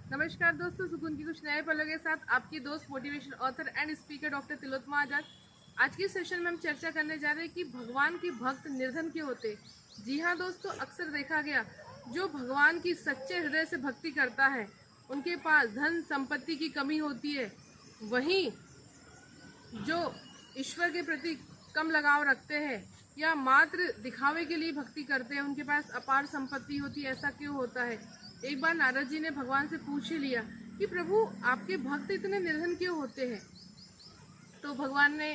नमस्कार दोस्तों, सुकून की कुछ नए पलों के साथ आपकी दोस्त motivation author and speaker doctor Tilottama Azad. आज के सेशन में हम चर्चा करने जा रहे हैं कि भगवान के भक्त निर्धन क्यों होते। जी हाँ दोस्तों, अक्सर देखा गया जो भगवान की सच्चे हृदय से भक्ति करता है उनके पास धन संपत्ति की कमी होती है। वहीं जो ईश्वर के प्रति कम लगाव रखते हैं या मात्र दिखावे के लिए भक्ति करते हैं उनके पास अपार संपत्ति होती है। ऐसा क्यों होता है? एक बार नारद जी ने भगवान से पूछ ही लिया कि प्रभु आपके भक्त इतने निर्धन क्यों होते हैं। तो भगवान ने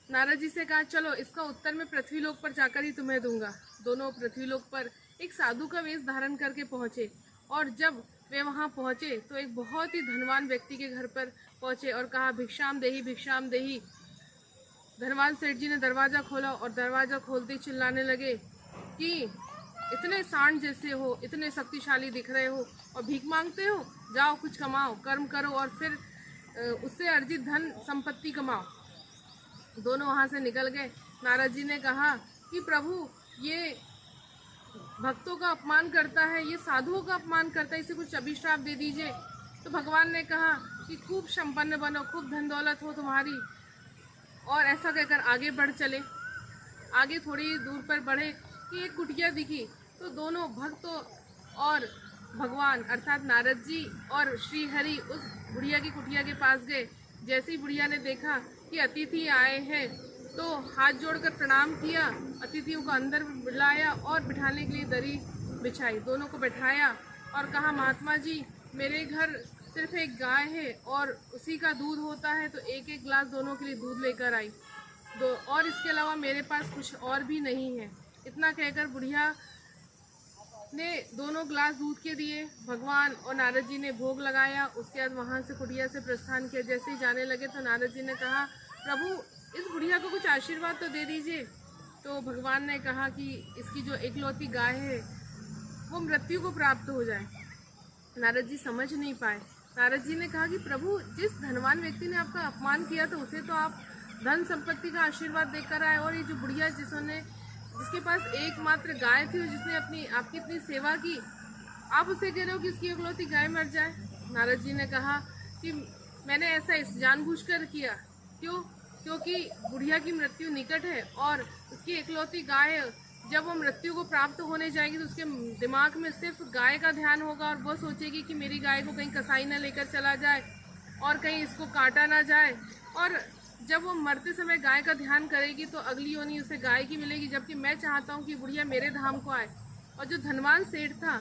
नारद जी से कहा, चलो इसका उत्तर मैं पृथ्वीलोक पर जाकर ही तुम्हें दूंगा। दोनों पृथ्वीलोक पर एक साधु का वेश धारण करके पहुंचे और जब वे वहां पहुंचे तो एक बहुत ही धनवान व्यक्ति के घर पर पहुंचे और कहा, भिक्षाम देही भिक्षाम देही। धनवान सेठ जी ने दरवाजा खोला और दरवाजा खोलते चिल्लाने लगे कि इतने सांड जैसे हो, इतने शक्तिशाली दिख रहे हो और भीख मांगते हो, जाओ कुछ कमाओ, कर्म करो और फिर उससे अर्जित धन संपत्ति कमाओ। दोनों वहां से निकल गए। नारद जी ने कहा कि प्रभु ये भक्तों का अपमान करता है, ये साधुओं का अपमान करता है, इसे कुछ अभिशाप दे दीजिए। तो भगवान ने कहा कि खूब संपन्न बनो, खूब धन दौलत हो तुम्हारी। और ऐसा कहकर आगे बढ़ चले। आगे थोड़ी दूर पर बढ़े कि एक कुटिया दिखी तो दोनों भक्तों और भगवान अर्थात नारद जी और श्री हरि उस बुढ़िया की कुटिया के पास गए। जैसे ही बुढ़िया ने देखा कि अतिथि आए हैं तो हाथ जोड़कर प्रणाम किया, अतिथियों को अंदर बुलाया और बिठाने के लिए दरी बिछाई, दोनों को बैठाया और कहा, महात्मा जी मेरे घर सिर्फ एक गाय है और उसी का दूध होता है, तो एक एक गिलास दोनों के लिए दूध लेकर आई दो, और इसके अलावा मेरे पास कुछ और भी नहीं है। इतना कहकर बुढ़िया ने दोनों गिलास दूध के दिए। भगवान और नारद जी ने भोग लगाया। उसके बाद वहां से कुटिया से प्रस्थान किया। जैसे ही जाने लगे तो नारद जी ने कहा, प्रभु इस बुढ़िया को कुछ आशीर्वाद तो दे दीजिए। तो भगवान ने कहा कि इसकी जो एकलौती गाय है वो मृत्यु को प्राप्त हो जाए। नारद जी समझ नहीं पाए। नारद जी ने कहा कि प्रभु जिस धनवान व्यक्ति ने आपका अपमान किया था उसे तो आप धन संपत्ति का आशीर्वाद देकर आए, और ये जो बुढ़िया जिसके पास एकमात्र गाय थी और जिसने आपकी इतनी सेवा की, आप उसे कह रहे हो कि इसकी एकलौती गाय मर जाए। नारद जी ने कहा कि मैंने ऐसा इस जानबूझकर किया। क्यों? क्योंकि बुढ़िया की मृत्यु निकट है और उसकी एकलौती गाय जब वो मृत्यु को प्राप्त होने जाएगी तो उसके दिमाग में सिर्फ गाय का ध्यान होगा और वो सोचेगी कि मेरी गाय को कहीं कसाई ना लेकर चला जाए और कहीं इसको काटा ना जाए। और जब वो मरते समय गाय का ध्यान करेगी तो अगली योनि उसे गाय की मिलेगी, जबकि मैं चाहता हूँ कि बुढ़िया मेरे धाम को आए। और जो धनवान सेठ था